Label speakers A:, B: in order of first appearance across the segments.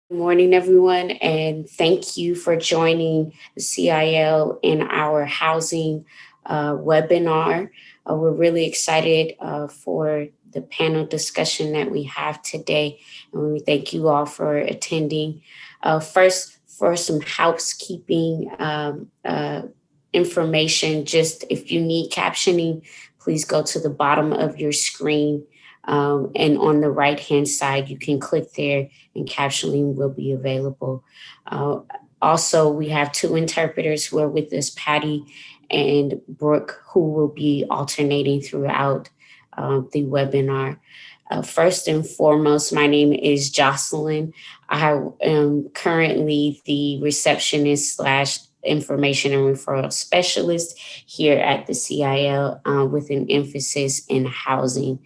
A: Good morning, everyone, and thank you for joining the CIL in our housing webinar. We're really excited for the panel discussion that we have today, and we thank you all for attending. First, for some housekeeping information, just if you need captioning, please go to the bottom of your screen. And on the right hand side, you can click there and captioning will be available. Uh, Also, we have two interpreters who are with us, Patty and Brooke, who will be alternating throughout the webinar. First and foremost, my name is Jocelyn. I am currently the receptionist slash information and referral specialist here at the CIL with an emphasis in housing.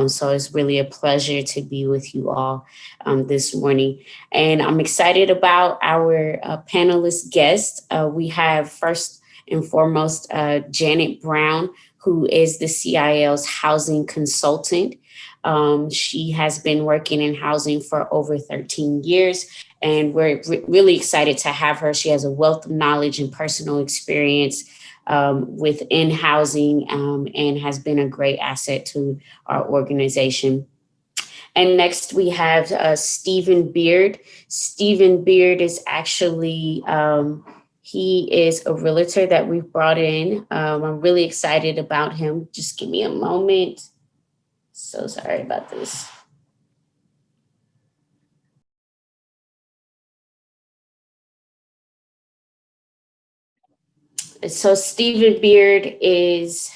A: So it's really a pleasure to be with you all this morning. And I'm excited about our panelist guest. We have first and foremost Janet Brown, who is the CIL's housing consultant. She has been working in housing for over 13 years, and we're really excited to have her. She has a wealth of knowledge and personal experience within housing and has been a great asset to our organization. And next we have Stephen Beard. Stephen Beard is actually, he is a realtor that we've brought in. I'm really excited about him. Just give me a moment. So sorry about this. So Stephen Beard is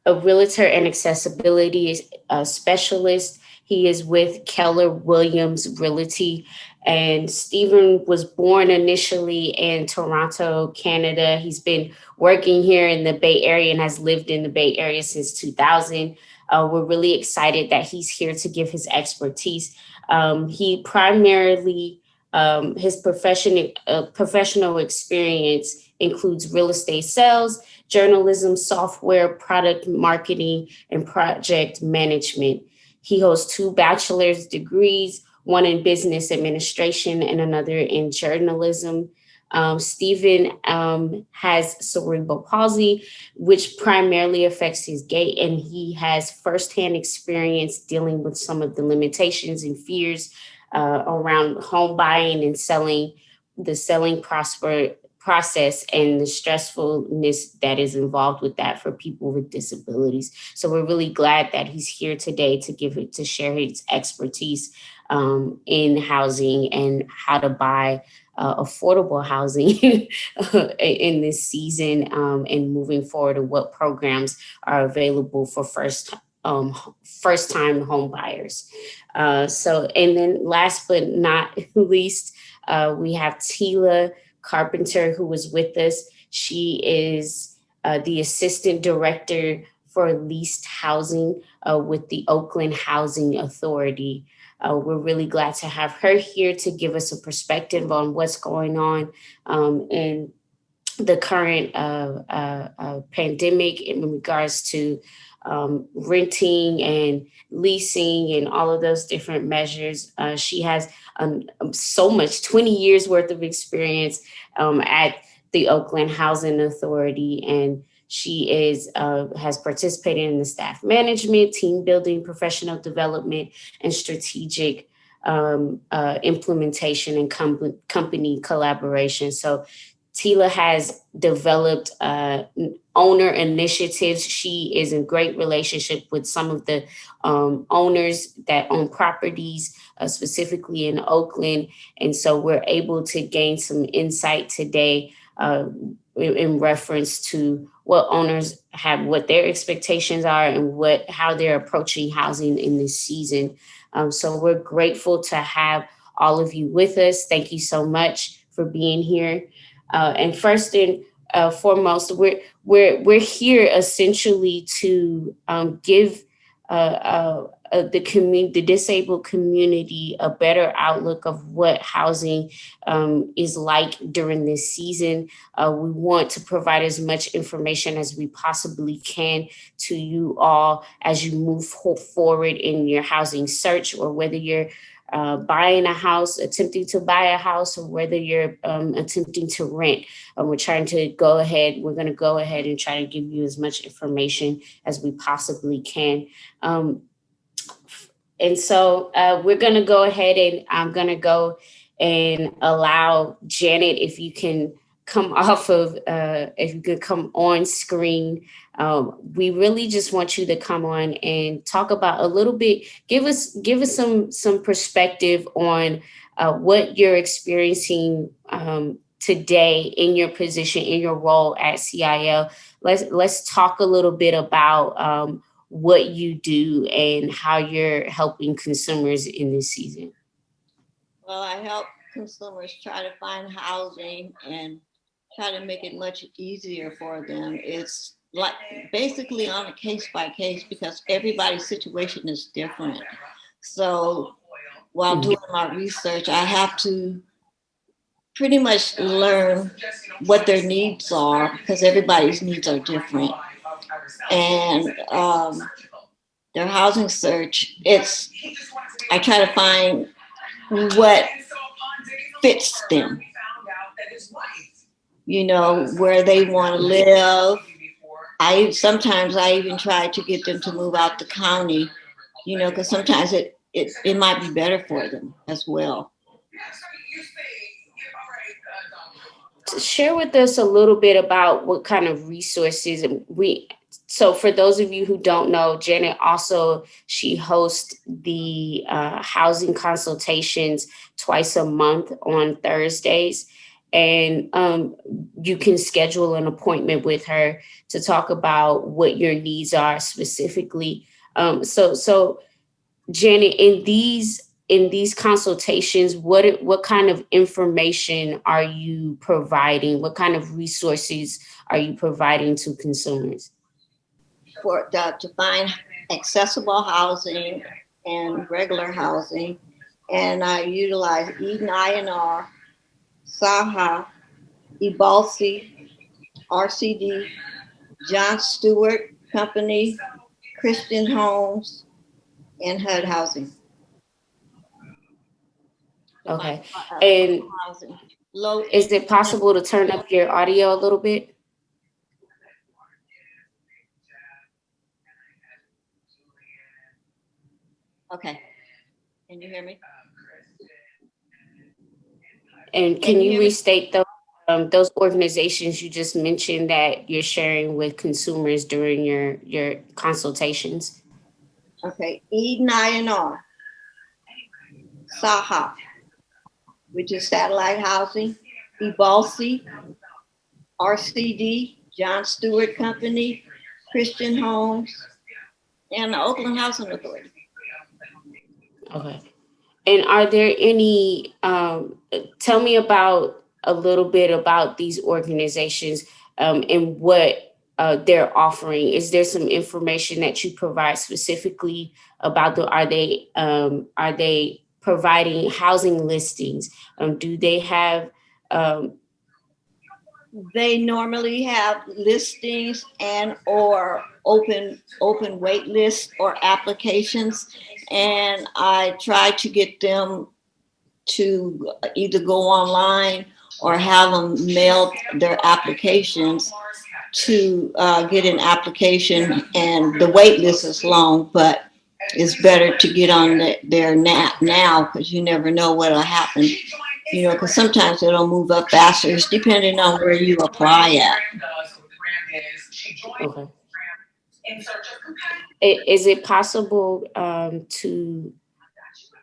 A: a realtor and accessibility specialist. He is with Keller Williams Realty. And Stephen was born initially in Toronto, Canada. He's been working here in the Bay Area and has lived in the Bay Area since 2000. We're really excited that he's here to give his expertise. He primarily, his professional experience includes real estate sales, journalism, software, product marketing, and project management. He holds two bachelor's degrees, one in business administration and another in journalism. Stephen has cerebral palsy, which primarily affects his gait, and he has firsthand experience dealing with some of the limitations and fears around home buying and selling, the selling process and the stressfulness that is involved with that for people with disabilities. So we're really glad that he's here today to share his expertise in housing and how to buy affordable housing in this season and moving forward, and what programs are available for first time home buyers. And then last but not least, we have Tila Carpenter, who was with us. She is the assistant director for leased housing with the Oakland Housing Authority. We're really glad to have her here to give us a perspective on what's going on in the current pandemic in regards to renting and leasing and all of those different measures. She has so much 20 years worth of experience at the Oakland Housing Authority, and she is has participated in the staff management, team building, professional development, and strategic implementation and company collaboration. So Tila has developed owner initiatives. She is in great relationship with some of the owners that own properties, specifically in Oakland. And so we're able to gain some insight today in reference to what owners have, what their expectations are, and how they're approaching housing in this season. So we're grateful to have all of you with us. Thank you so much for being here. And first and foremost, we're here essentially to give the disabled community a better outlook of what housing is like during this season. We want to provide as much information as we possibly can to you all as you move forward in your housing search, or whether you're buying a house, attempting to buy a house, or whether you're attempting to rent. We're trying to go ahead. We're going to go ahead and try to give you as much information as we possibly can. Um, and so we're going to go ahead, and I'm going to go and allow Janet, if you can come off of, if you could come on screen. We really just want you to come on and talk about a little bit. Give us some perspective on what you're experiencing today in your position, in your role at CIL. Let's talk a little bit about what you do and how you're helping consumers in this season.
B: Well, I help consumers try to find housing and try to make it much easier for them. It's like basically on a case by case because everybody's situation is different. So while doing my research, I have to pretty much learn what their needs are because everybody's needs are different. And their housing search, I try to find what fits them, where they want to live. Sometimes I even try to get them to move out the county, because sometimes it might be better for them as well.
A: Share with us a little bit about what kind of resources so for those of you who don't know, Janet also, she hosts the housing consultations twice a month on Thursdays. And you can schedule an appointment with her to talk about what your needs are specifically. So Janet, in these consultations, what kind of information are you providing? What kind of resources are you providing to consumers?
B: To find accessible housing and regular housing, and I utilize Eden INR, Saha, Ebalsi, RCD, John Stewart Company, Christian Homes, and HUD Housing.
A: Okay. And is it possible to turn up your audio a little bit?
B: Okay. Can you hear me?
A: And can you restate those organizations you just mentioned that you're sharing with consumers during your consultations?
B: Okay. Eden INR, Saha, which is satellite housing, Ebalsi, RCD, John Stewart Company, Christian Homes, and the Oakland Housing Authority.
A: Okay. And are there any, tell me about a little bit about these organizations and what they're offering. Is there some information that you provide specifically about are they providing housing listings? Do they have,
B: They normally have listings and or open wait lists or applications, and I try to get them to either go online or have them mail their applications to get an application. And the wait list is long, but it's better to get on there now because you never know what'll happen. Because sometimes it'll move up faster. It's depending on where you apply at.
A: okay. Is it possible to,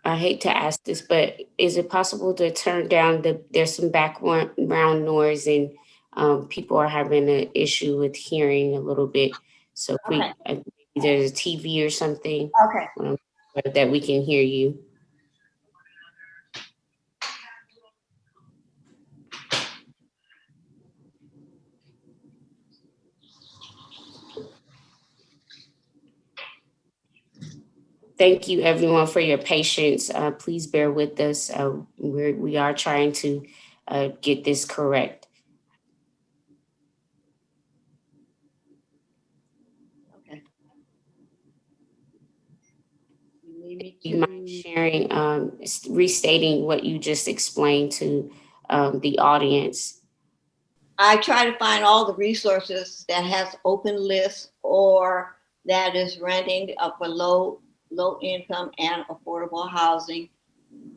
A: I hate to ask this, but is it possible to turn down there's some background noise and people are having an issue with hearing a little bit. So if
B: Okay.
A: there's a TV or something
B: Okay.
A: That we can hear you. Thank you, everyone, for your patience. Please bear with us. We are trying to get this correct.
B: Okay. You need me
A: you mind sharing, restating what you just explained to the audience?
B: I try to find all the resources that has open lists or that is renting for low income and affordable housing,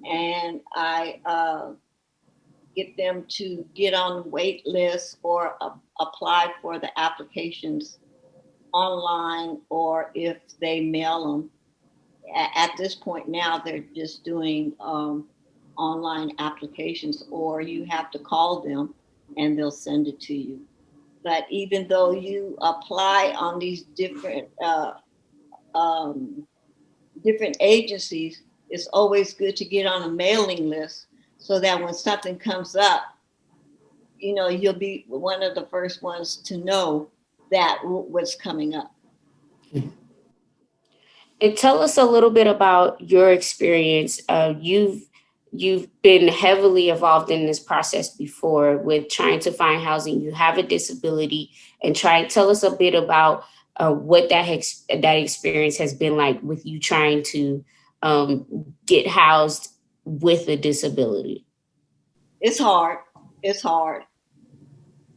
B: and I get them to get on the wait list or apply for the applications online, or if they mail them. At this point now, they're just doing online applications, or you have to call them and they'll send it to you. But even though you apply on these um, different agencies, it's always good to get on a mailing list so that when something comes up, you'll be one of the first ones to know that what's coming up.
A: And tell us a little bit about your experience. You've been heavily involved in this process before with trying to find housing. You have a disability, and tell us a bit about what that experience has been like with you trying to get housed with a disability.
B: It's hard. It's hard.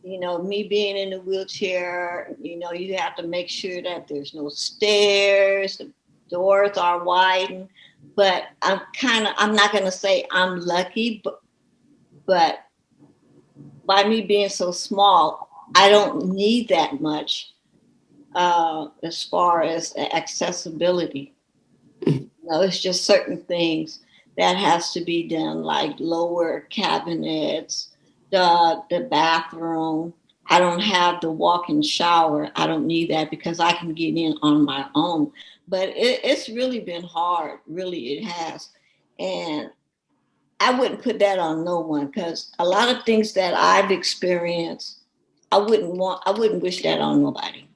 B: Me being in a wheelchair, you have to make sure that there's no stairs, the doors are widened. But I'm not going to say I'm lucky, but by me being so small, I don't need that much as far as accessibility. It's just certain things that has to be done, like lower cabinets, the bathroom. I don't have the walk-in shower. I don't need that because I can get in on my own. But it's really been hard. Really, it has. And I wouldn't put that on no one, because a lot of things that I've experienced, I wouldn't wish that on nobody.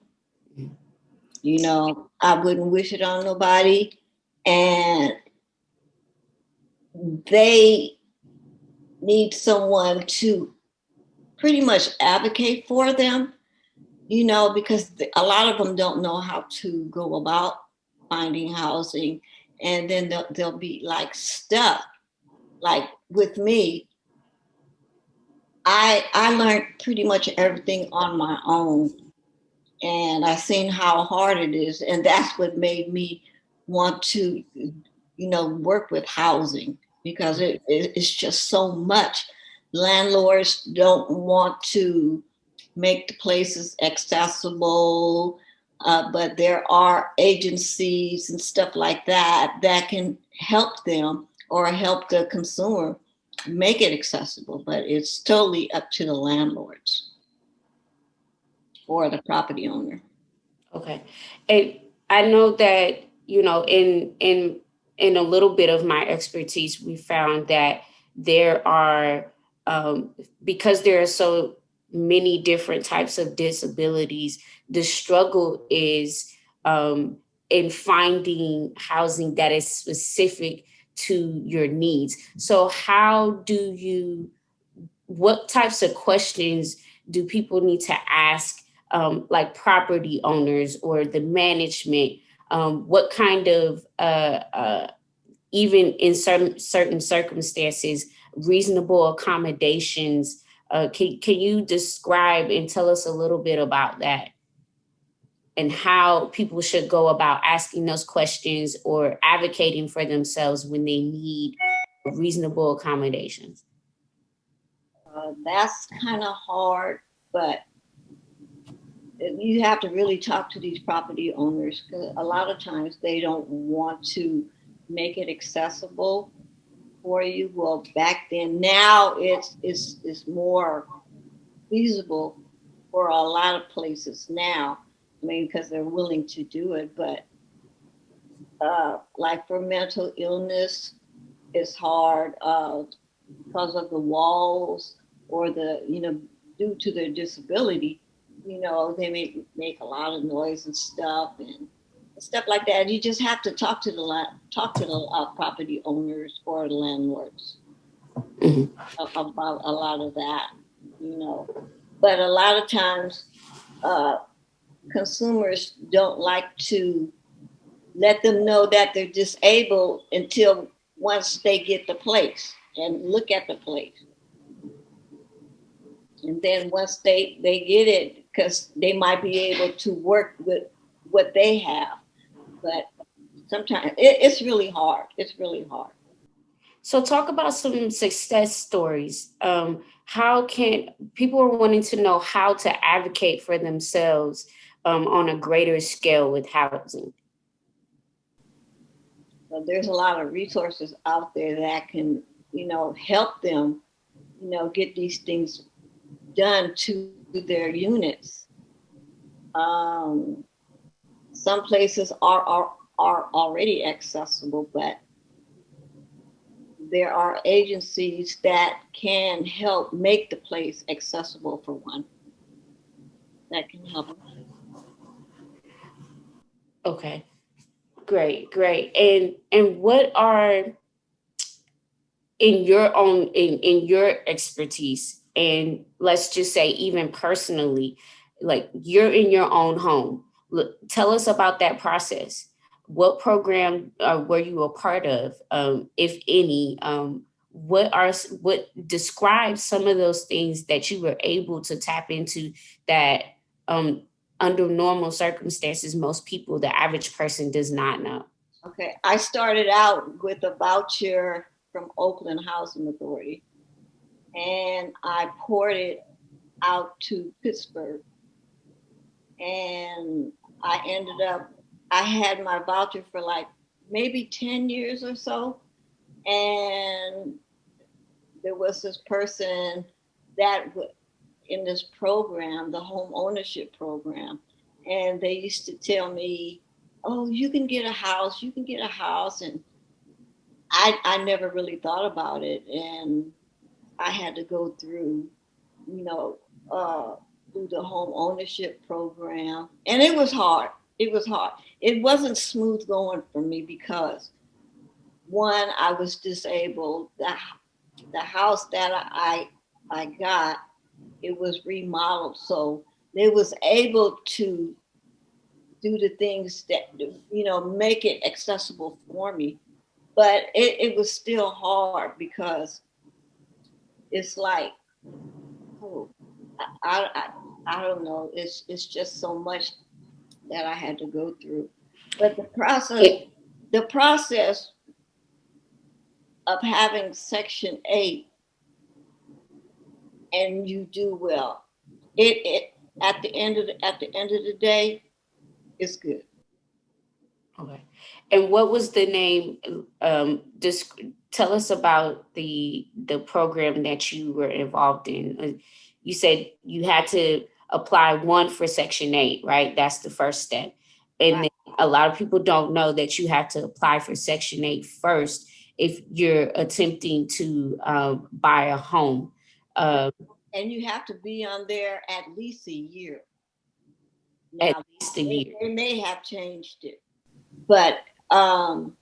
B: I wouldn't wish it on nobody. And they need someone to pretty much advocate for them, because a lot of them don't know how to go about finding housing. And then they'll be like stuck. Like with me, I learned pretty much everything on my own, and I seen how hard it is, and that's what made me want to, work with housing, because it's just so much. Landlords don't want to make the places accessible, but there are agencies and stuff like that that can help them or help the consumer make it accessible. But it's totally up to the landlords or the property owner.
A: Okay. And I know that, in a little bit of my expertise, we found that there are because there are so many different types of disabilities, the struggle is in finding housing that is specific to your needs. So what types of questions do people need to ask, like property owners or the management? What kind of, even in certain circumstances, reasonable accommodations? Can you describe and tell us a little bit about that, and how people should go about asking those questions or advocating for themselves when they need reasonable accommodations?
B: That's kind of hard, but you have to really talk to these property owners, because a lot of times they don't want to make it accessible for you. Well, back then, now it's more feasible for a lot of places now. I mean, because they're willing to do it. But like for mental illness, it's hard because of the walls, or due to their disability. They make a lot of noise and stuff like that. You just have to talk to the property owners or the landlords about a lot of that. But a lot of times consumers don't like to let them know that they're disabled until once they get the place and look at the place. And then once they get it, because they might be able to work with what they have. But sometimes it's really hard. It's really hard.
A: So talk about some success stories. How can people are wanting to know how to advocate for themselves on a greater scale with housing?
B: So there's a lot of resources out there that can, help them, get these things done to their units. Some places are already accessible, but there are agencies that can help make the place accessible for one. That can help.
A: Okay, great, great. And what are in your expertise, and let's just say even personally, like you're in your own home. Tell us about that process. What program were you a part of, if any? What describes some of those things that you were able to tap into that, um, under normal circumstances, most people, the average person, does not know?
B: Okay, I started out with a voucher from Oakland Housing Authority, and I poured it out to Pittsburgh, and I ended up, I had my voucher for like maybe 10 years or so. And there was this person that in this program, the home ownership program, and they used to tell me, "Oh, you can get a house, you can get a house," and I never really thought about it, and I had to go through, you know, through the home ownership program, and it was hard. It was hard. It wasn't smooth going for me because one, I was disabled. The house that I got, it was remodeled, so they was able to do the things that make it accessible for me. But it was still hard because it's like, oh, I, I I don't know. It's just so much that I had to go through. But
A: It,
B: the process of having Section 8 and you do well, it at the end of the day, it's good.
A: okay. And what was the name? Just tell us about the program that you were involved in. You said you had to apply one for Section 8, right? That's the first step. And
B: Right.
A: then a lot of people don't know that you have to apply for Section 8 first if you're attempting to buy a home. Uh,
B: And you have to be on there at least a year.
A: at
B: Now
A: least a year.
B: they may have changed it, but um,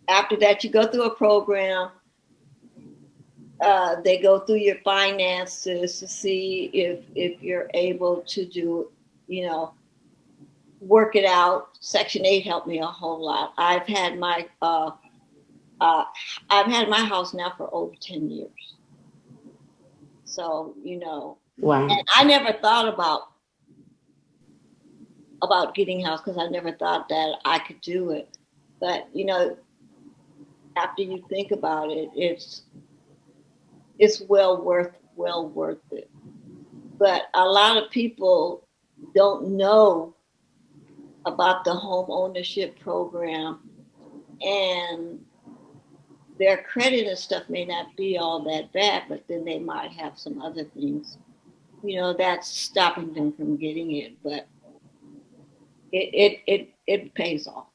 B: after that, you go through a program. They go through your finances to see if you're able to do, you know, work it out. Section 8 helped me a whole lot. Uh, I've had my house now for over 10 years. So and
A: Wow.
B: I never thought about getting a house because I never thought that I could do it. But after you think about it, it's well worth it. But a lot of people don't know about the home ownership program, and their credit and stuff may not be all that bad, but then they might have some other things, that's stopping them from getting it. But it pays off.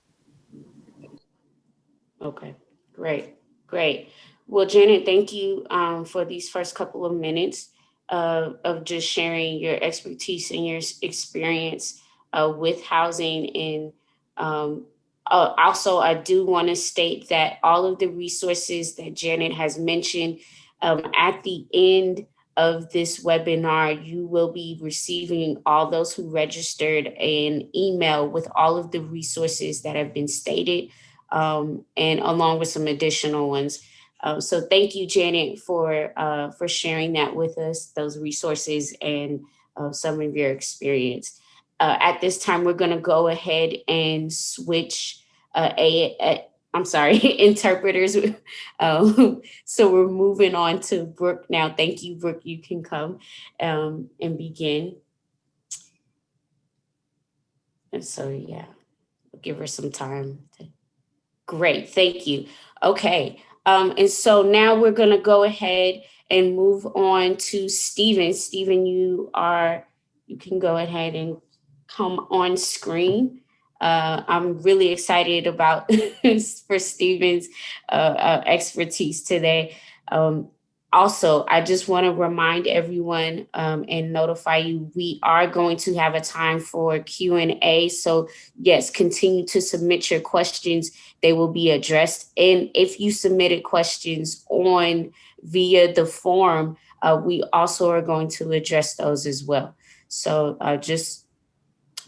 A: Okay, great, great. Well, Janet, thank you for these first couple of minutes of just sharing your expertise and your experience with housing. And also, I do want to state that all of the resources that Janet has mentioned at the end of this webinar, you will be receiving, all those who registered, an email with all of the resources that have been stated, and along with some additional ones. So thank you, Janet, for sharing that with us, those resources and some of your experience. At this time, we're going to go ahead and switch I'm sorry, interpreters. So we're moving on to Brooke now. Thank you, Brooke. You can come and begin. And so, yeah, we'll give her some time. Great, thank you. Okay, and so now we're going to go ahead and move on to Stephen. Stephen, you can go ahead and come on screen. I'm really excited about for Stephen's expertise today. Um, Also, I just want to remind everyone and notify you, we are going to have a time for Q&A. So yes, continue to submit your questions. They will be addressed. And if you submitted questions on via the form, we also are going to address those as well. So just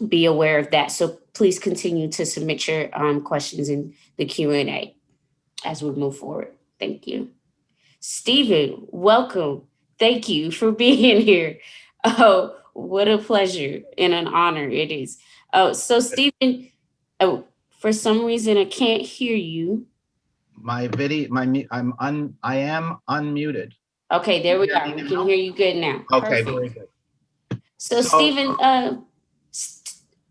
A: be aware of that. So please continue to submit your questions in the Q&A as we move forward. Thank you. Stephen, welcome. Thank you for being here. Oh, what a pleasure and an honor it is. Oh, so Stephen, oh, for some reason I can't hear you.
C: My video, I am unmuted.
A: Okay, there we
C: Hear
A: are.
C: me
A: We
C: now?
A: can hear you good now.
C: Okay,
A: Perfect.
C: very good.
A: So,
C: So-
A: Stephen,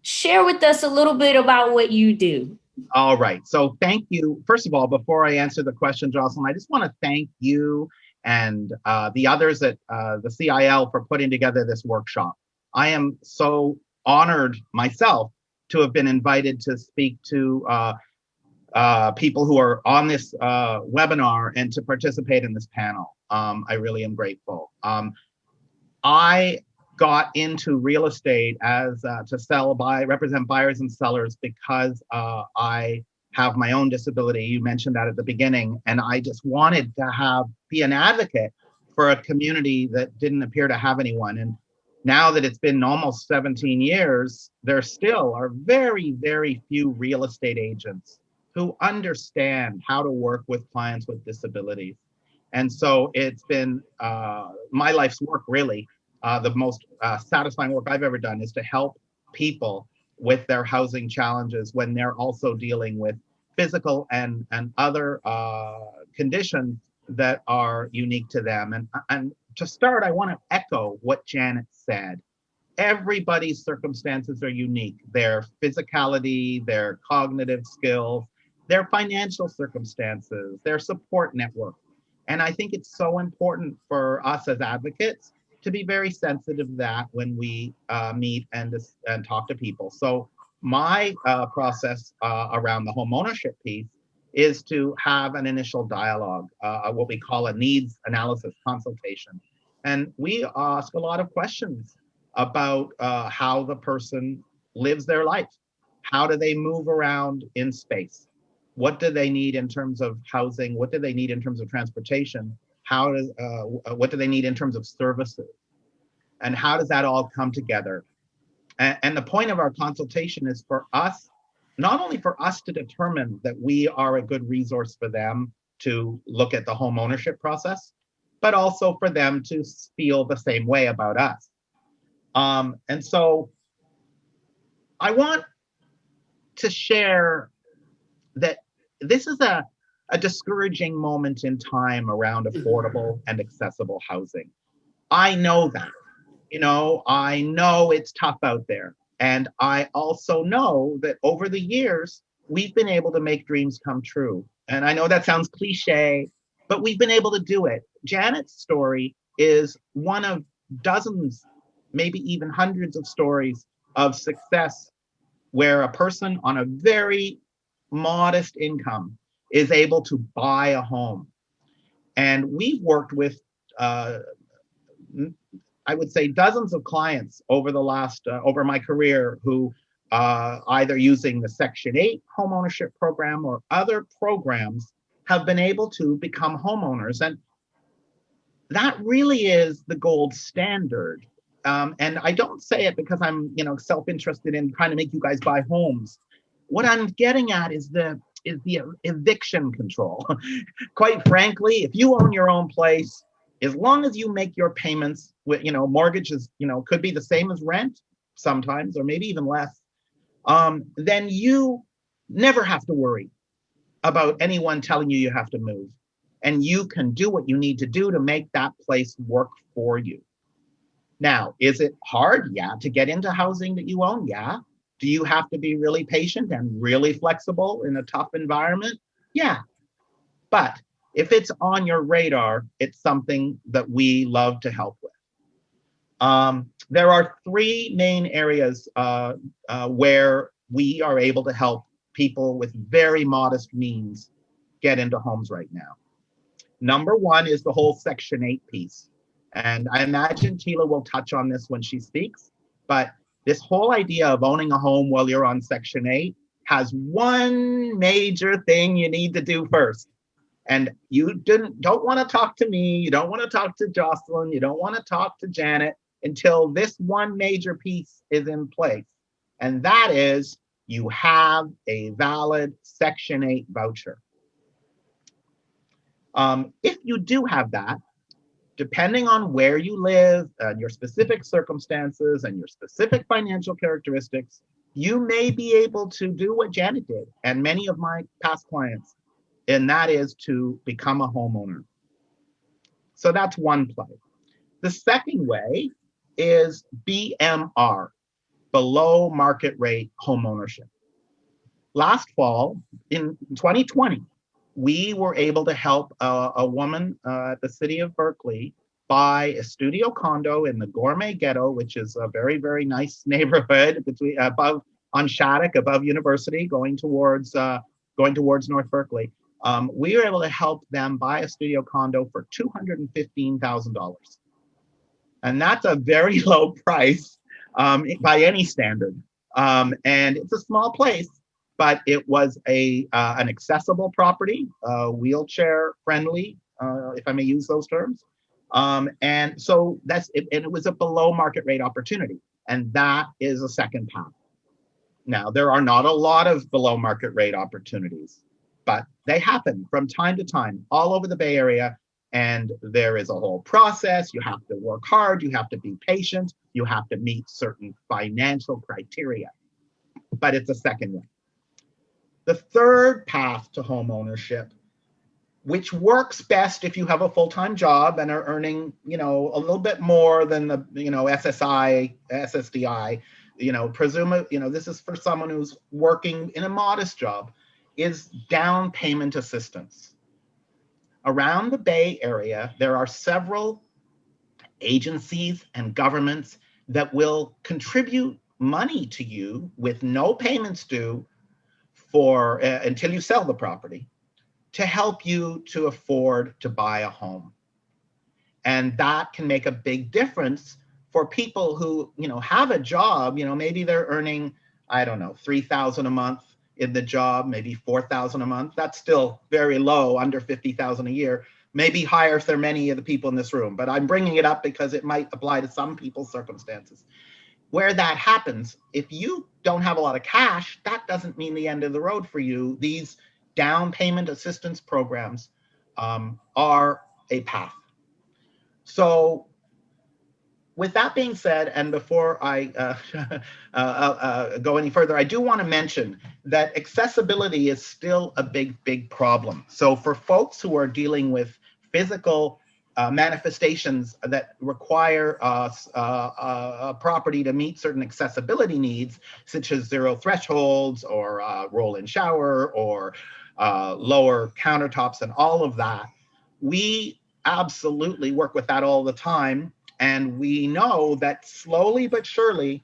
A: share with us a little bit about what you do.
C: All right. So thank you. First of all, before I answer the question, Jocelyn, I just want to thank you and the others at the CIL for putting together this workshop. I am so honored myself to have been invited to speak to people who are on this webinar and to participate in this panel. I really am grateful. I got into real estate as represent buyers and sellers because I have my own disability. You mentioned that at the beginning, and I just wanted to be an advocate for a community that didn't appear to have anyone. And now that it's been almost 17 years, there still are very, very few real estate agents who understand how to work with clients with disabilities. And so it's been my life's work, really. The most satisfying work I've ever done is to help people with their housing challenges when they're also dealing with physical and other conditions that are unique to them. And to start, I want to echo what Janet said. Everybody's circumstances are unique. Their physicality, their cognitive skills, their financial circumstances, their support network. And I think it's so important for us as advocates to be very sensitive to that when we meet and talk to people. So my process around the home ownership piece is to have an initial dialogue, what we call a needs analysis consultation. And we ask a lot of questions about how the person lives their life. How do they move around in space? What do they need in terms of housing? What do they need in terms of transportation? What do they need in terms of services? And how does that all come together? And the point of our consultation is for us, not only for us to determine that we are a good resource for them to look at the home ownership process, but also for them to feel the same way about us. And so I want to share that this is a discouraging moment in time around affordable and accessible housing. I know that. I know it's tough out there. And I also know that over the years, we've been able to make dreams come true. And I know that sounds cliche, but we've been able to do it. Janet's story is one of dozens, maybe even hundreds of stories of success where a person on a very modest income is able to buy a home. And we've worked with I would say dozens of clients over my career who either using the Section 8 homeownership program or other programs have been able to become homeowners. And that really is the gold standard. And I don't say it because I'm, self-interested in trying to make you guys buy homes. What I'm getting at is the eviction control. Quite frankly, if you own your own place, as long as you make your payments with, mortgages, could be the same as rent sometimes, or maybe even less, then you never have to worry about anyone telling you you have to move. And you can do what you need to do to make that place work for you. Now, is it hard? Yeah. To get into housing that you own? Yeah. Do you have to be really patient and really flexible in a tough environment? Yeah. But if it's on your radar, it's something that we love to help with. There are three main areas where we are able to help people with very modest means get into homes right now. Number one is the whole Section 8 piece. And I imagine Tila will touch on this when she speaks, but this whole idea of owning a home while you're on Section 8 has one major thing you need to do first. And you don't want to talk to me, you don't want to talk to Jocelyn, you don't want to talk to Janet until this one major piece is in place. And that is you have a valid Section 8 voucher. If you do have that, depending on where you live and your specific circumstances and your specific financial characteristics, you may be able to do what Janet did and many of my past clients, and that is to become a homeowner. So that's one play. The second way is BMR, below market rate homeownership. Last fall, in 2020, we were able to help a woman at the city of Berkeley buy a studio condo in the Gourmet Ghetto, which is a very, very nice neighborhood between above on Shattuck, above University, going towards North Berkeley. We were able to help them buy a studio condo for $215,000, and that's a very low price by any standard. And it's a small place, but it was an accessible property, wheelchair friendly, if I may use those terms. And so it was a below market rate opportunity. And that is a second path. Now, there are not a lot of below market rate opportunities, but they happen from time to time all over the Bay Area. And there is a whole process. You have to work hard. You have to be patient. You have to meet certain financial criteria. But it's a second one. The third path to home ownership, which works best if you have a full-time job and are earning, a little bit more than the, SSI, SSDI, this is for someone who's working in a modest job, is down payment assistance. Around the Bay Area, there are several agencies and governments that will contribute money to you with no payments due for until you sell the property, to help you to afford to buy a home. And that can make a big difference for people who, have a job. Maybe they're earning, I don't know, $3,000 a month in the job, maybe $4,000 a month. That's still very low, under $50,000 a year. Maybe higher for many of the people in this room, but I'm bringing it up because it might apply to some people's circumstances. Where that happens, if you don't have a lot of cash, that doesn't mean the end of the road for you. These down payment assistance programs are a path. So with that being said, and before I go any further, I do want to mention that accessibility is still a big, big problem. So for folks who are dealing with physical manifestations that require a property to meet certain accessibility needs, such as zero thresholds or roll-in shower or lower countertops and all of that, we absolutely work with that all the time. And we know that slowly but surely,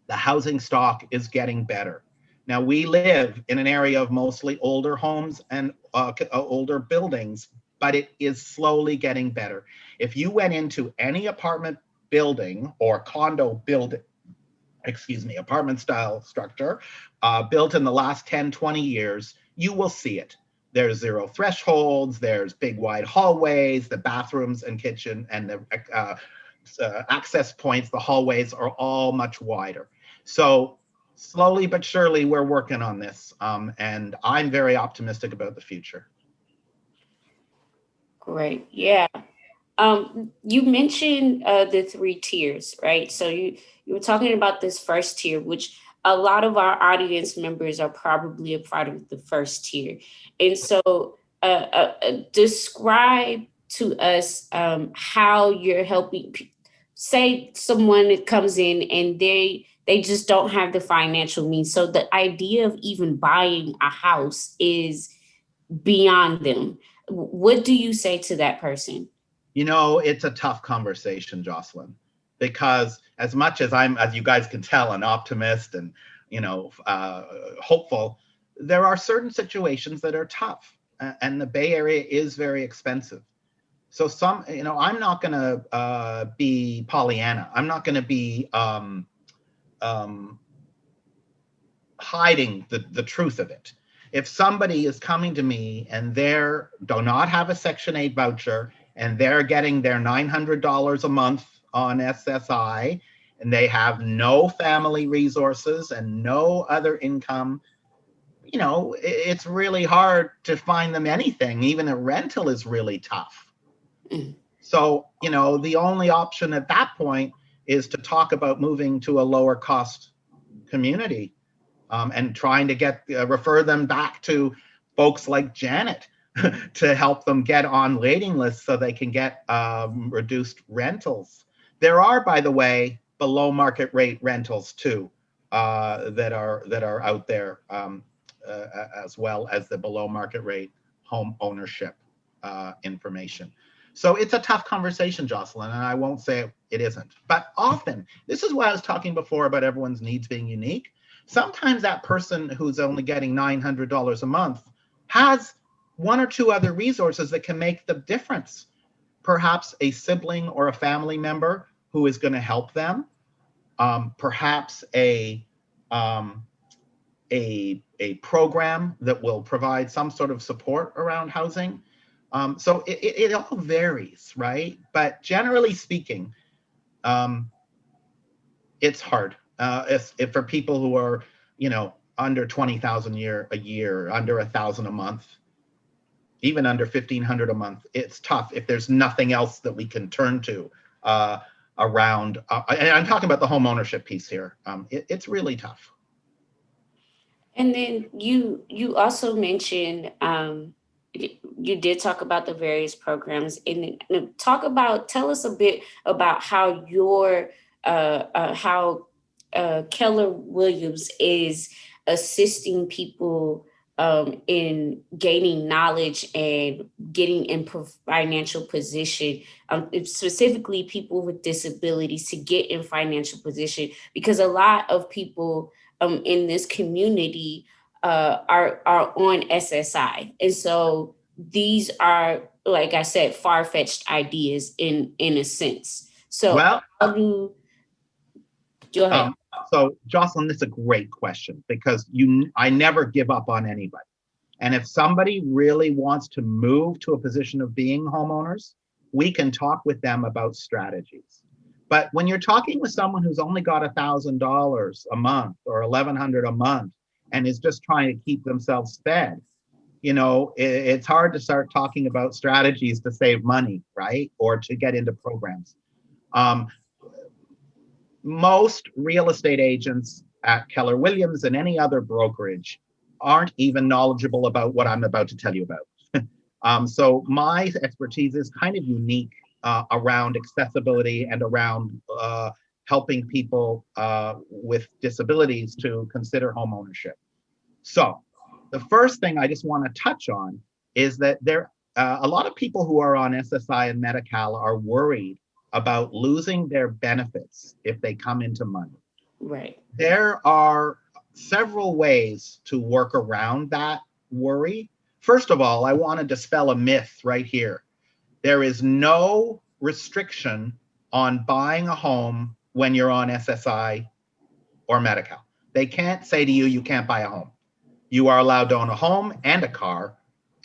C: the housing stock is getting better. Now, we live in an area of mostly older homes and older buildings, but it is slowly getting better. If you went into any apartment building or condo building, apartment style structure built in the last 10, 20 years, you will see it. there's zero thresholds, there's big wide hallways, the bathrooms and kitchen and the access points, the hallways are all much wider. So slowly but surely, we're working on this, and I'm very optimistic about the future.
A: Great. Yeah. You mentioned the three tiers, right? So you were talking about this first tier, which a lot of our audience members are probably a part of the first tier, and so describe to us how you're helping. Say someone that comes in and they just don't have the financial means, so the idea of even buying a house is beyond them. What do you say to that person?
C: You know, it's a tough conversation, Jocelyn, because as much as I'm, as you guys can tell, an optimist and, hopeful, there are certain situations that are tough, and the Bay Area is very expensive. So I'm not going to be Pollyanna. I'm not going to be hiding the truth of it. If somebody is coming to me and they do not have a Section 8 voucher and they're getting their $900 a month on SSI and they have no family resources and no other income, it's really hard to find them anything. Even a rental is really tough. So, the only option at that point is to talk about moving to a lower cost community, and trying to refer them back to folks like Janet to help them get on waiting lists so they can get reduced rentals. There are, by the way, below market rate rentals too, that are out there, as well as the below market rate home ownership information. So it's a tough conversation, Jocelyn, and I won't say it isn't. But often, this is why I was talking before about everyone's needs being unique. Sometimes that person who's only getting $900 a month has one or two other resources that can make the difference. Perhaps a sibling or a family member who is going to help them. Perhaps a program that will provide some sort of support around housing. So it all varies, right? But generally speaking, it's hard. If for people who are, under 20,000 a year, under 1,000 a month, even under 1,500 a month, it's tough if there's nothing else that we can turn to around. And I'm talking about the home ownership piece here. It's really tough.
A: And then you also mentioned you did talk about the various programs, and tell us a bit about how Keller Williams is assisting people in gaining knowledge and getting in financial position, specifically people with disabilities to get in financial position, because a lot of people in this community are on SSI, and so these are, like I said, far-fetched ideas in a sense. So
C: well,
A: how do go ahead?
C: So Jocelyn, this is a great question because I never give up on anybody. And if somebody really wants to move to a position of being homeowners, we can talk with them about strategies. But when you're talking with someone who's only got $1,000 a month or $1,100 a month and is just trying to keep themselves fed, it's hard to start talking about strategies to save money, right? Or to get into programs. Most real estate agents at Keller Williams and any other brokerage aren't even knowledgeable about what I'm about to tell you about. So my expertise is kind of unique around accessibility and around helping people with disabilities to consider home ownership. So the first thing I just want to touch on is that a lot of people who are on SSI and Medi-Cal are worried about losing their benefits if they come into money.
A: Right.
C: There are several ways to work around that worry. First of all, I want to dispel a myth right here. There is no restriction on buying a home when you're on SSI or Medi-Cal. They can't say to you, you can't buy a home. You are allowed to own a home and a car,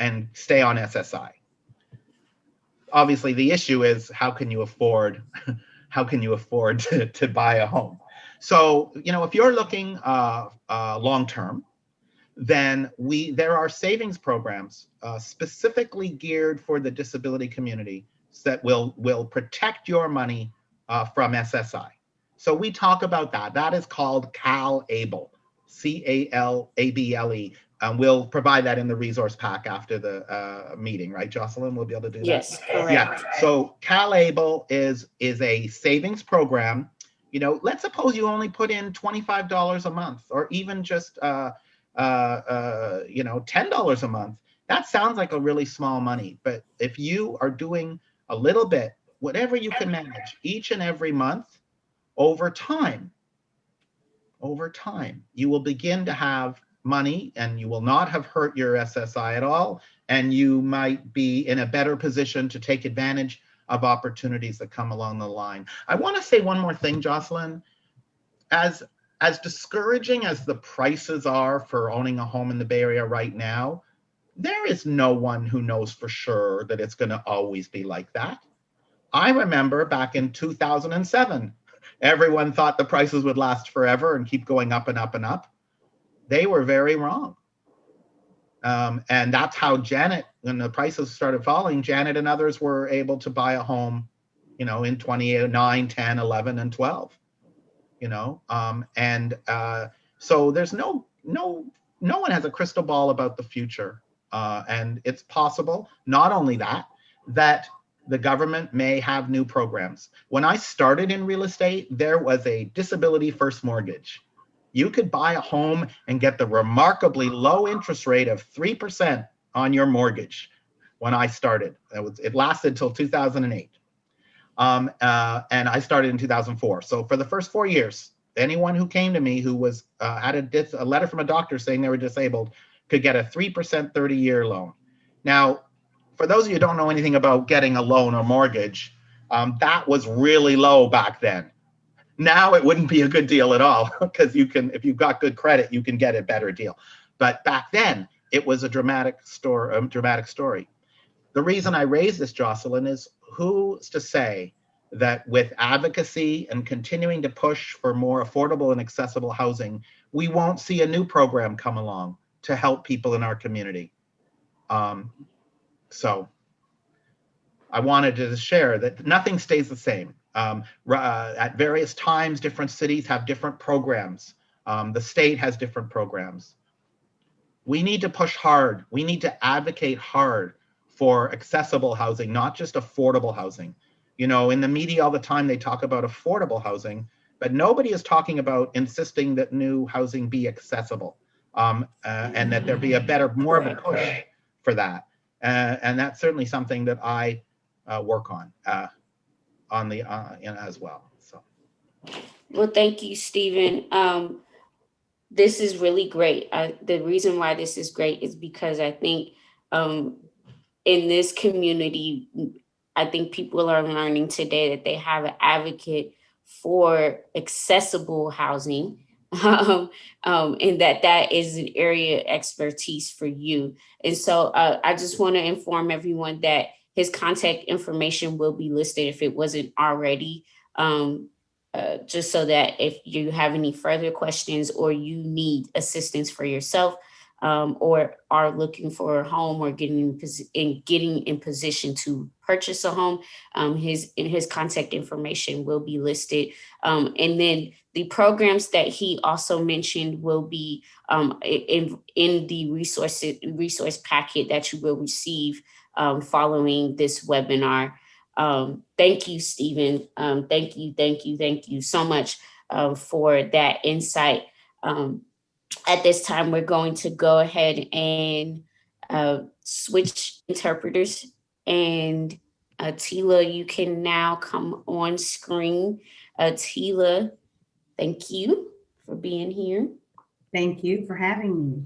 C: and stay on SSI. Obviously, the issue is how can you afford to buy a home? So, if you're looking long term, then there are savings programs specifically geared for the disability community that will protect your money from SSI. So we talk about that. That is called CalAble, CalAble. We'll provide that in the resource pack after the meeting, right, Jocelyn? We'll be able to do that.
A: Yes, correct.
C: Yeah. So CalAble is a savings program. Let's suppose you only put in $25 a month, or even just $10 a month. That sounds like a really small money, but if you are doing a little bit, whatever you can manage each and every month, over time, you will begin to have money, and you will not have hurt your SSI at all, and you might be in a better position to take advantage of opportunities that come along the line. I want to say one more thing, Jocelyn. As discouraging as the prices are for owning a home in the Bay Area right now, there is no one who knows for sure that it's going to always be like that. I remember back in 2007, everyone thought the prices would last forever and keep going up and up and up. They were very wrong. And that's how Janet, when the prices started falling, Janet and others were able to buy a home, in 2009, 10, 11, and 12. So there's no one has a crystal ball about the future, and it's possible, not only that the government may have new programs. When I started in real estate, there was a disability first mortgage. You could buy a home and get the remarkably low interest rate of 3% on your mortgage. When I started, it lasted till 2008. And I started in 2004. So for the first 4 years, anyone who came to me who was had a letter from a doctor saying they were disabled could get a 3% 30-year loan. Now, for those of you who don't know anything about getting a loan or mortgage, that was really low back then. Now it wouldn't be a good deal at all, because if you've got good credit, you can get a better deal. But back then, it was a dramatic story. The reason I raise this, Jocelyn, is who's to say that with advocacy and continuing to push for more affordable and accessible housing, we won't see a new program come along to help people in our community. So I wanted to share that nothing stays the same. At various times, different cities have different programs. The state has different programs. We need to push hard. We need to advocate hard for accessible housing, not just affordable housing. In the media all the time, they talk about affordable housing, but nobody is talking about insisting that new housing be accessible, and that there be more of a push for that. And that's certainly something that I work on as well. So.
A: Well, thank you, Stephen. This is really great. The reason why this is great is because I think in this community, I think people are learning today that they have an advocate for accessible housing, and that is an area of expertise for you. And so I just want to inform everyone that his contact information will be listed if it wasn't already, just so that if you have any further questions or you need assistance for yourself, or are looking for a home or getting in position to purchase a home, his contact information will be listed. And then the programs that he also mentioned will be in the resource packet that you will receive following this webinar. Thank you, Stephen. Thank you so much for that insight. At this time, we're going to go ahead and switch interpreters. And Tila, you can now come on screen. Tila, thank you for being here.
D: Thank you for having me.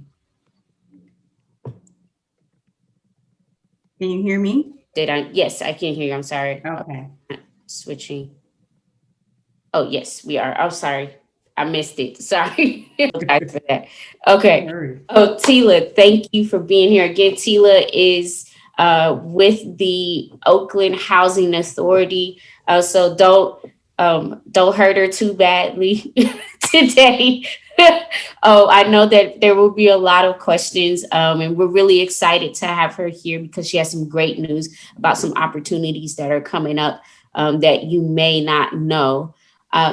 D: Can you hear me?
A: Yes, I can hear you. I'm sorry.
D: Okay.
A: Switching. Oh, yes, we are. I'm sorry. I missed it. Sorry. Apologize for that. Okay.
D: No worries.
A: Oh, Tila, thank you for being here again. Tila is with the Oakland Housing Authority. So don't hurt her too badly today. Oh, I know that there will be a lot of questions, and we're really excited to have her here because she has some great news about some opportunities that are coming up that you may not know.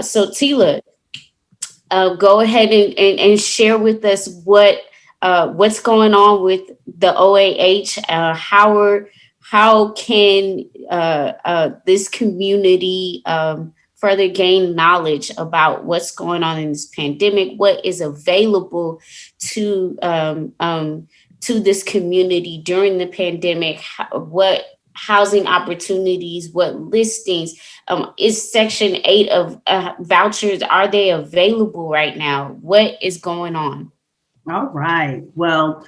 A: So, Tila, go ahead and share with us what's going on with the OAH. How can this community further gain knowledge about what's going on in this pandemic? What is available to to this community during the pandemic? What housing opportunities? What listings? Is Section 8 of vouchers, are they available right now? What is going on?
D: All right. Well,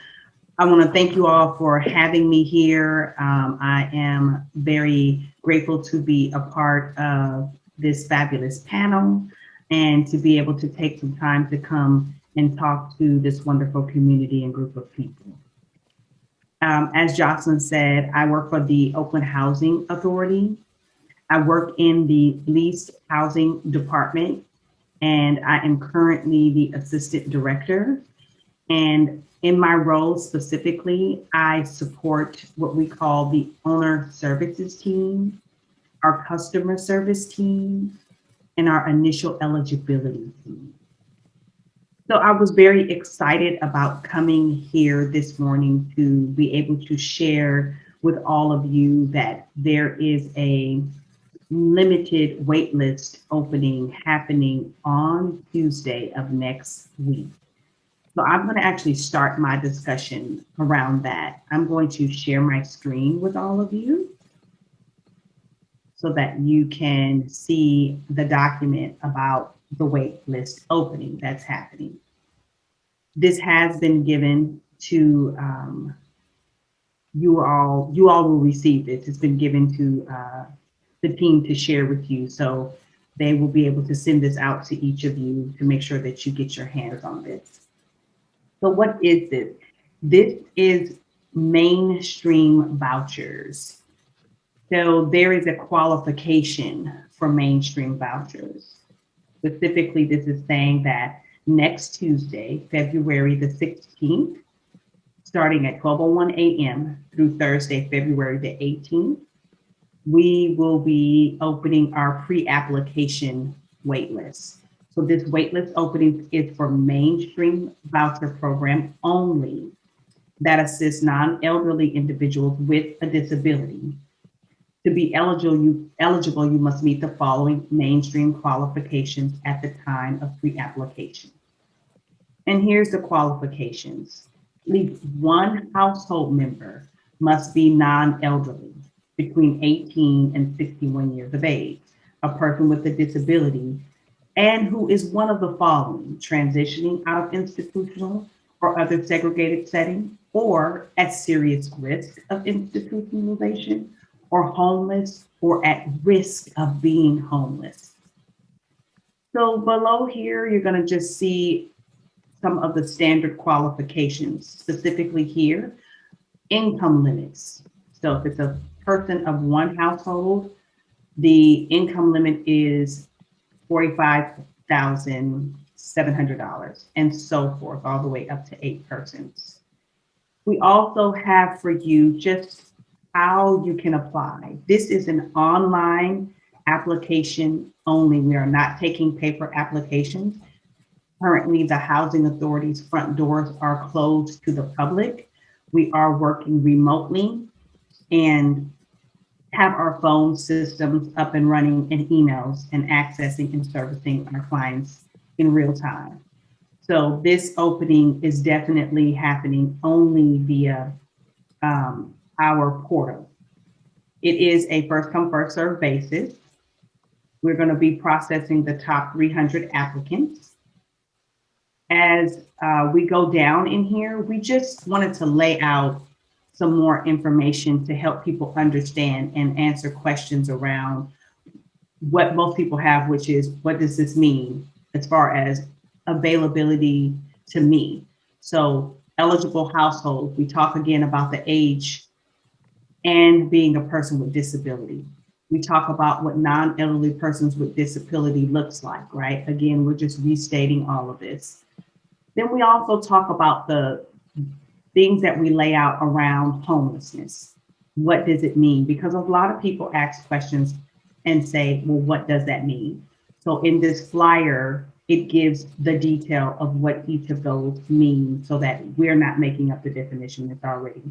D: I want to thank you all for having me here. I am very grateful to be a part of this fabulous panel and to be able to take some time to come and talk to this wonderful community and group of people. As Jocelyn said, I work for the Oakland Housing Authority. I work in the leased housing department, and I am currently the assistant director. And in my role specifically, I support what we call the owner services team, our customer service team, and our initial eligibility team. So I was very excited about coming here this morning to be able to share with all of you that there is a limited waitlist opening happening on Tuesday of next week. So I'm going to actually start my discussion around that. I'm going to share my screen with all of you so that you can see the document about the wait list opening that's happening. This has been given to you all. You all will receive this. It's been given to the team to share with you. So they will be able to send this out to each of you to make sure that you get your hands on this. So what is this? This is mainstream vouchers. So there is a qualification for mainstream vouchers. Specifically, this is saying that next Tuesday, February the 16th, starting at 12:01 a.m. through Thursday, February the 18th, we will be opening our pre-application waitlist. So this waitlist opening is for mainstream voucher program only that assists non-elderly individuals with a disability. To be eligible, you must meet the following mainstream qualifications at the time of pre-application. And here's the qualifications. At least one household member must be non-elderly, between 18 and 61 years of age, a person with a disability, and who is one of the following: transitioning out of institutional or other segregated setting, or at serious risk of institutionalization, or homeless, or at risk of being homeless. So below here, you're going to just see some of the standard qualifications, specifically here, income limits. So if it's a person of one household, the income limit is $45,700 and so forth, all the way up to 8 persons. We also have for you just how you can apply. This is an online application only. We are not taking paper applications. Currently, the Housing Authority's front doors are closed to the public. We are working remotely and have our phone systems up and running, and emails, and accessing and servicing our clients in real time. So this opening is definitely happening only via our portal. It is a first come, first served basis. We're going to be processing the top 300 applicants. As we go down in here, we just wanted to lay out some more information to help people understand and answer questions around what most people have, which is, what does this mean? as far as availability to me. So eligible households, we talk again about the age and being a person with disability. We talk about what non-elderly persons with disability looks like, right? Again, we're just restating all of this. Then we also talk about the things that we lay out around homelessness. What does it mean? Because a lot of people ask questions and say, well, what does that mean? So in this flyer, it gives the detail of what each of those mean so that we're not making up the definition that's already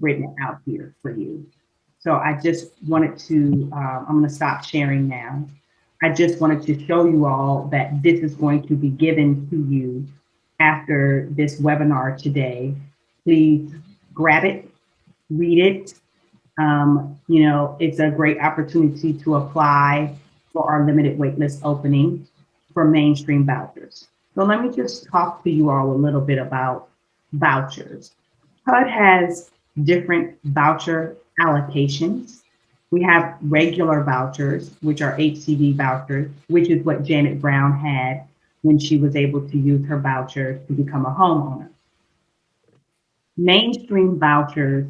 D: written out here for you. So I just wanted to, I'm gonna stop sharing now. I just wanted to show you all that this is going to be given to you after this webinar today. Please grab it, read it. You know, it's a great opportunity to apply for our limited waitlist opening for mainstream vouchers. So let me just talk to you all a little bit about vouchers. HUD has different voucher allocations. We have regular vouchers, which are HCV vouchers, which is what Janet Brown had when she was able to use her voucher to become a homeowner. Mainstream vouchers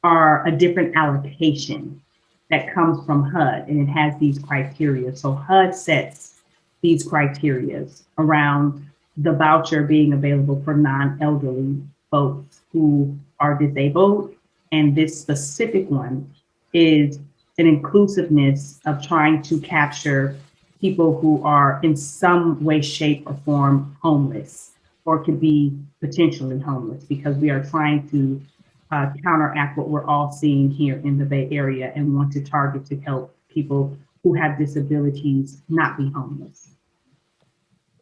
D: are a different allocation that comes from HUD, and it has these criteria. So HUD sets these criteria around the voucher being available for non-elderly folks who are disabled. And this specific one is an inclusiveness of trying to capture people who are in some way, shape, or form homeless, or could be potentially homeless, because we are trying to counteract what we're all seeing here in the Bay Area and want to target to help people who have disabilities not be homeless.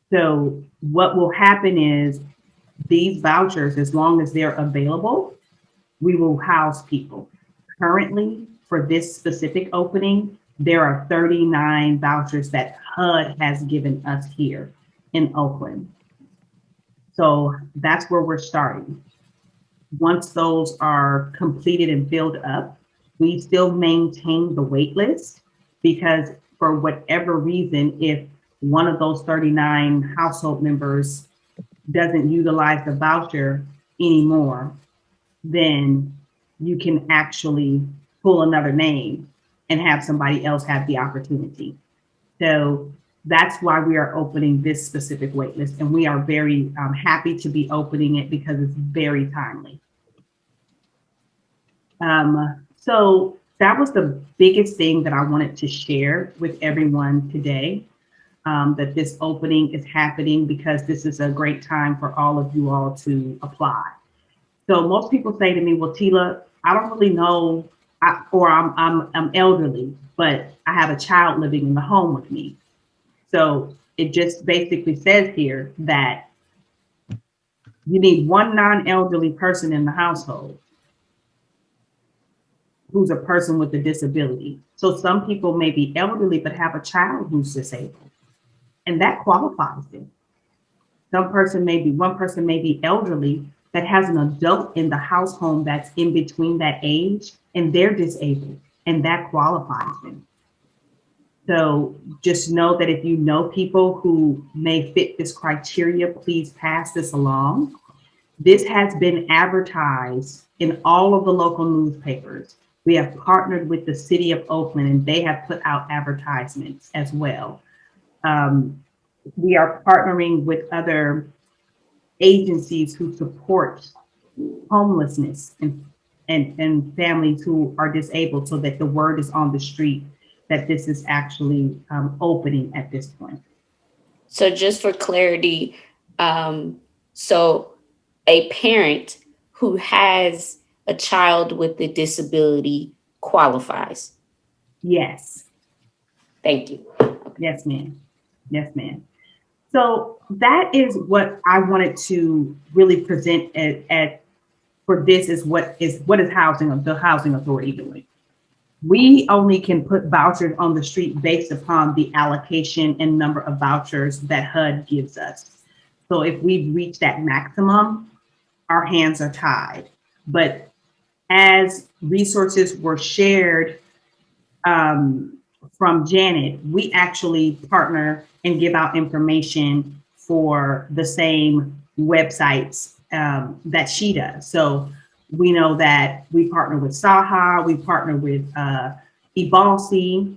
D: So what will happen is these vouchers, as long as they're available, we will house people. Currently, for this specific opening, there are 39 vouchers that HUD has given us here in Oakland. So that's where we're starting. Once those are completed and filled up, we still maintain the wait list, because for whatever reason, if one of those 39 household members doesn't utilize the voucher anymore, then you can actually pull another name and have somebody else have the opportunity. So that's why we are opening this specific waitlist, and we are very happy to be opening it because it's very timely. So that was the biggest thing that I wanted to share with everyone today, that this opening is happening because this is a great time for all of you all to apply. So most people say to me, well, Tila, I don't really know, I'm elderly, but I have a child living in the home with me. So it just basically says here that you need one non-elderly person in the household who's a person with a disability. So some people may be elderly, but have a child who's disabled, and that qualifies them. One person may be elderly that has an adult in the household that's in between that age, and they're disabled, and that qualifies them. So just know that if you know people who may fit this criteria, please pass this along. This has been advertised in all of the local newspapers. We have partnered with the city of Oakland, and they have put out advertisements as well. We are partnering with other agencies who support homelessness and families who are disabled, so that the word is on the street that this is actually opening at this point.
A: So just for clarity, so a parent who has a child with a disability qualifies?
D: Yes.
A: Thank you.
D: Yes, ma'am. Yes, ma'am. So that is what I wanted to really present for this is what is housing, the housing authority doing. We only can put vouchers on the street based upon the allocation and number of vouchers that HUD gives us. So if we reach that maximum, our hands are tied. But as resources were shared from Janet, we actually partner and give out information for the same websites that she does. So we know that we partner with Saha, we partner with Ebalsi.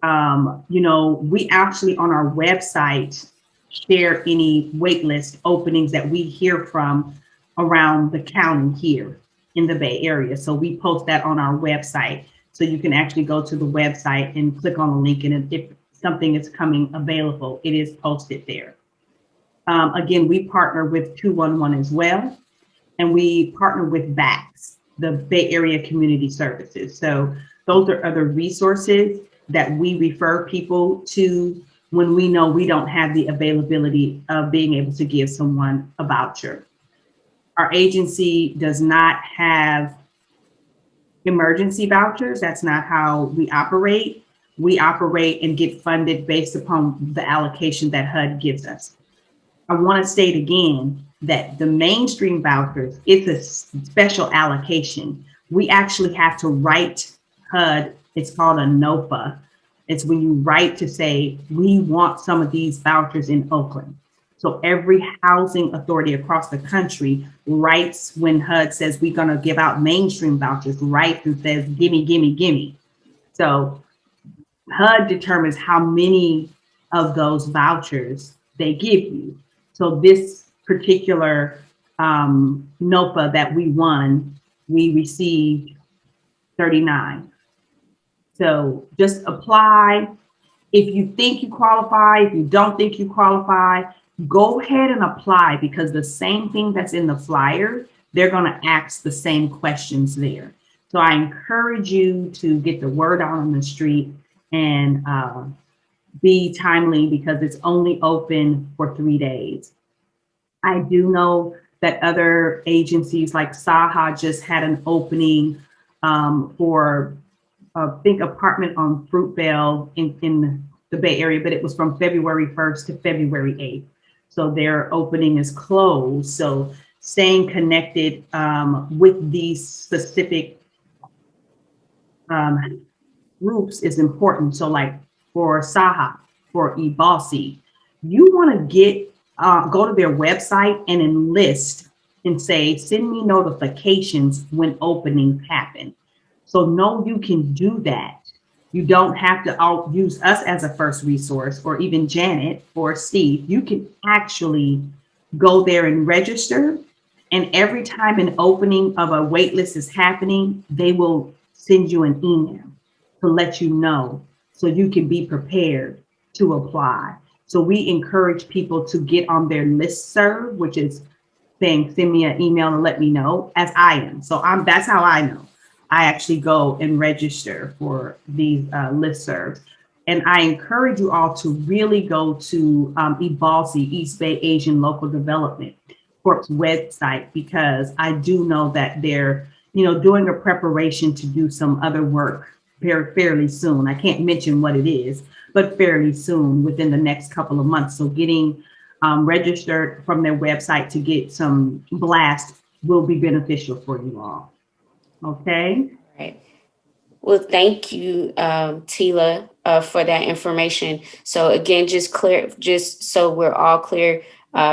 D: We actually on our website share any waitlist openings that we hear from around the county here in the Bay Area. So we post that on our website. So you can actually go to the website and click on the link, and if something is coming available, it is posted there. Again, we partner with 211 as well, and we partner with BACS, the Bay Area Community Services. So those are other resources that we refer people to when we know we don't have the availability of being able to give someone a voucher. Our agency does not have emergency vouchers. That's not how we operate. We operate and get funded based upon the allocation that HUD gives us. I want to state again that the mainstream vouchers, it's a special allocation. We actually have to write HUD. It's called a NOFA. It's when you write to say, we want some of these vouchers in Oakland. So every housing authority across the country writes when HUD says we're going to give out mainstream vouchers, writes and says, gimme, gimme, gimme. So HUD determines how many of those vouchers they give you. So this particular NOFA that we won, we received 39. So just apply. If you think you qualify, if you don't think you qualify, go ahead and apply, because the same thing that's in the flyer, they're going to ask the same questions there. So I encourage you to get the word out on the street and be timely, because it's only open for 3 days. I do know that other agencies like Saha just had an opening for think apartment on Fruitvale in the Bay Area, but it was from February 1st to February 8th. So their opening is closed. So staying connected with these specific groups is important. So like for Saha, for Ebalsi, you want to get go to their website and enlist and say, send me notifications when openings happen. So know you can do that. You don't have to use us as a first resource, or even Janet or Steve. You can actually go there and register. And every time an opening of a wait list is happening, they will send you an email to let you know, so you can be prepared to apply. So we encourage people to get on their listserv, which is saying, send me an email and let me know, as I am. So that's how I know. I actually go and register for these listservs. And I encourage you all to really go to Ebalsi, East Bay Asian Local Development Corp's website, because I do know that they're, doing a preparation to do some other work fairly soon. I can't mention what it is, but fairly soon, within the next couple of months. So getting registered from their website to get some blast will be beneficial for you all. Okay.
A: Right. Well, thank you, Tila, for that information. So again, just so we're all clear,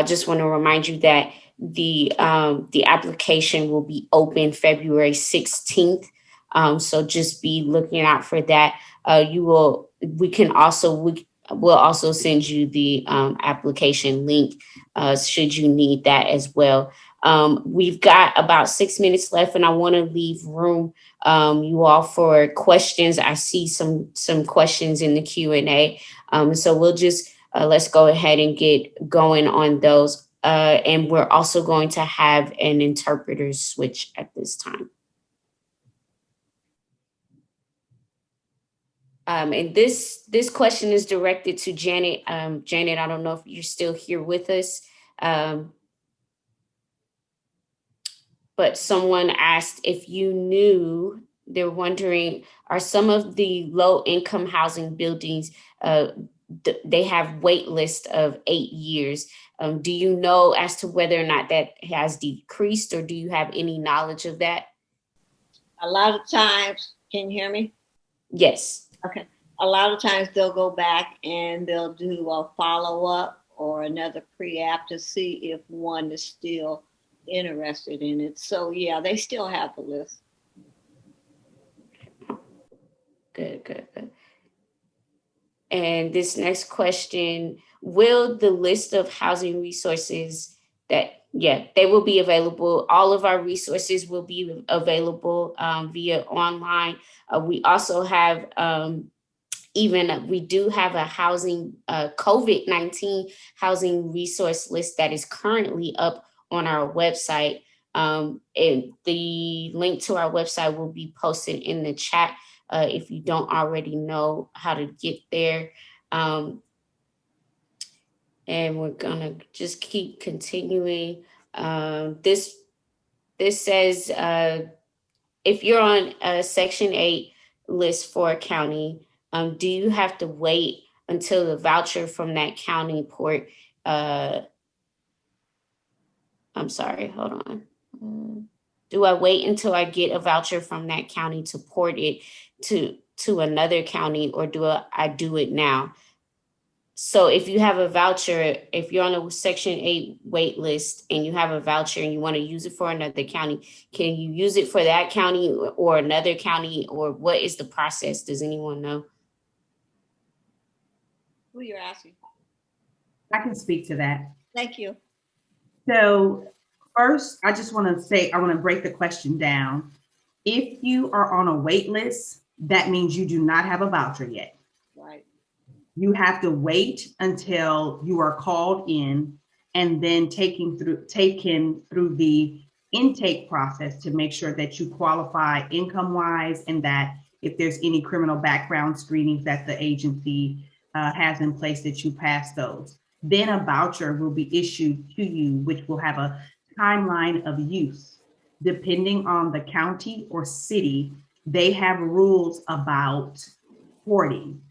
A: just want to remind you that the application will be open February 16th. So just be looking out for that. We'll also send you the application link should you need that as well. We've got about 6 minutes left, and I want to leave room you all for questions. I see some questions in the Q&A. So we'll just let's go ahead and get going on those. And we're also going to have an interpreter switch at this time. And this question is directed to Janet. Janet, I don't know if you're still here with us. But someone asked if you knew, they're wondering, are some of the low income housing buildings, they have wait list of 8 years. Do you know as to whether or not that has decreased, or do you have any knowledge of that?
B: A lot of times, can you hear me?
A: Yes.
B: Okay. a lot of times they'll go back and they'll do a follow-up or another pre-app to see if one is still interested in it. So yeah, they still have the list.
A: Good. And this next question, will the list of housing resources they will be available. All of our resources will be available via online. We also have we do have a housing COVID-19 housing resource list that is currently up on our website. And the link to our website will be posted in the chat if you don't already know how to get there. And we're gonna just keep continuing. This says if you're on a Section 8 list for a county, do you have to wait until the voucher from that county port? I'm sorry, hold on. Do I wait until I get a voucher from that county to port it to another county, or do I do it now? So if you have a voucher, if you're on a Section 8 wait list and you have a voucher and you want to use it for another county, can you use it for that county or another county, or what is the process? Does anyone know?
B: Who you're asking?
D: I can speak to that.
B: Thank you.
D: So first, I just want to say, I want to break the question down. If you are on a wait list, that means you do not have a voucher yet.
B: Right.
D: You have to wait until you are called in and then taken through the intake process to make sure that you qualify income-wise, and that if there's any criminal background screenings that the agency has in place, that you pass those. Then a voucher will be issued to you, which will have a timeline of use. Depending on the county or city, they have rules about porting.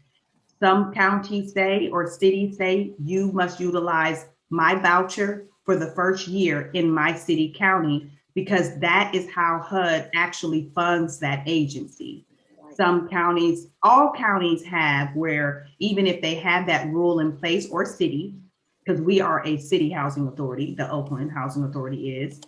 D: Some counties say, or cities say, you must utilize my voucher for the first year in my city county, because that is how HUD actually funds that agency. Some counties, all counties have, where even if they have that rule in place, or city, because we are a city housing authority, the Oakland Housing Authority is,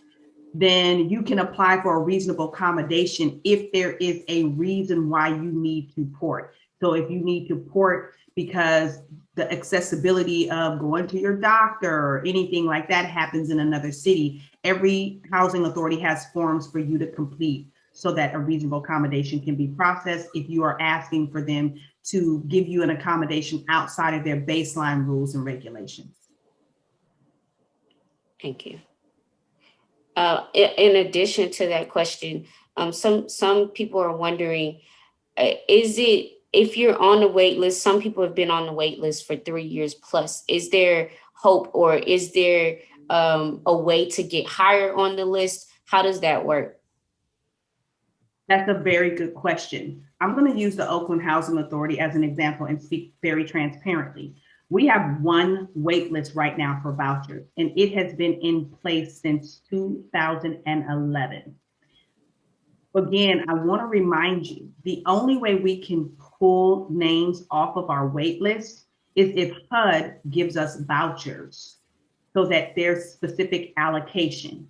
D: then you can apply for a reasonable accommodation if there is a reason why you need to port. So if you need to port because the accessibility of going to your doctor or anything like that happens in another city, every housing authority has forms for you to complete so that a reasonable accommodation can be processed if you are asking for them to give you an accommodation outside of their baseline rules and regulations.
A: Thank you. In addition to that question, some people are wondering, is it, if you're on the wait list, some people have been on the wait list for 3 years plus, is there hope, or is there a way to get higher on the list? How does that work?
D: That's a very good question. I'm going to use the Oakland Housing Authority as an example and speak very transparently. We have one wait list right now for vouchers, and it has been in place since 2011. Again, I want to remind you, the only way we can pull names off of our wait list is if HUD gives us vouchers so that there's specific allocation.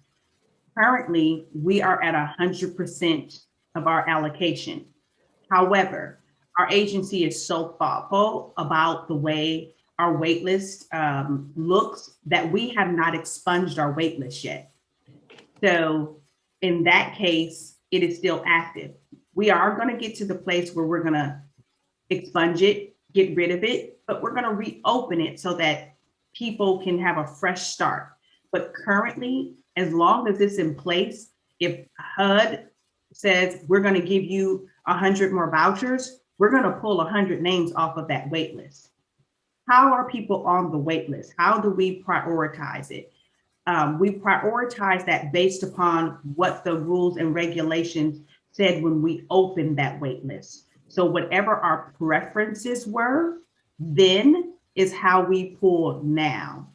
D: Currently, we are at 100% of our allocation. However, our agency is so thoughtful about the way our wait list looks that we have not expunged our wait list yet. So in that case, it is still active. We are going to get to the place where we're going to expunge it, get rid of it, but we're going to reopen it so that people can have a fresh start. But currently, as long as it's in place, if HUD says we're going to give you 100 more vouchers, we're going to pull 100 names off of that wait list. How are people on the wait list? How do we prioritize it? We prioritize that based upon what the rules and regulations said when we opened that wait list. So whatever our preferences were then is how we pull now.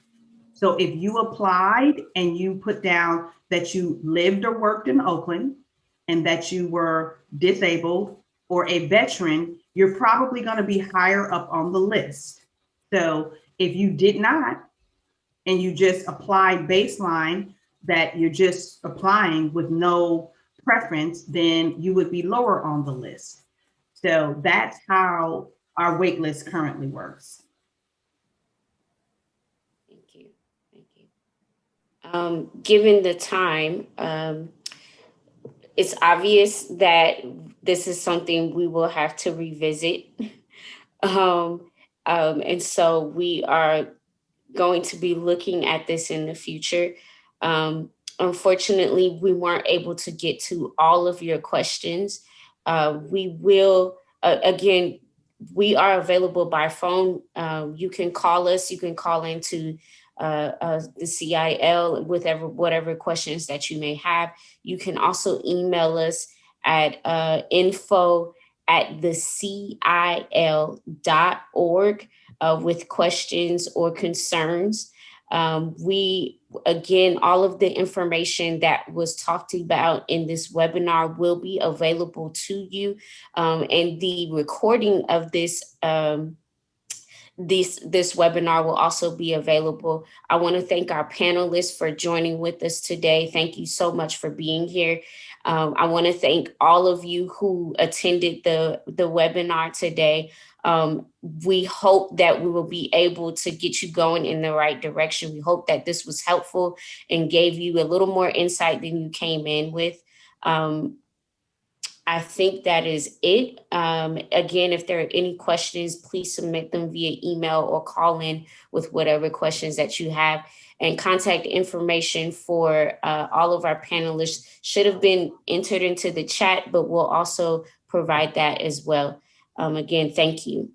D: So if you applied and you put down that you lived or worked in Oakland and that you were disabled or a veteran, you're probably going to be higher up on the list. So if you did not, and you just apply baseline, that you're just applying with no preference, then you would be lower on the list. So that's how our wait list currently works.
A: Thank you. Thank you. Given the time, it's obvious that this is something we will have to revisit. And so we are going to be looking at this in the future. Unfortunately, we weren't able to get to all of your questions. We will, again, we are available by phone. You can call us, you can call into the CIL with whatever questions that you may have. You can also email us at info@thecil.org with questions or concerns. Again, all of the information that was talked about in this webinar will be available to you. And the recording of this webinar will also be available. I want to thank our panelists for joining with us today. Thank you so much for being here. I want to thank all of you who attended the webinar today. We hope that we will be able to get you going in the right direction. We hope that this was helpful and gave you a little more insight than you came in with. I think that is it. Again, if there are any questions, please submit them via email or call in with whatever questions that you have. And contact information for all of our panelists should have been entered into the chat, but we'll also provide that as well. Again, thank you.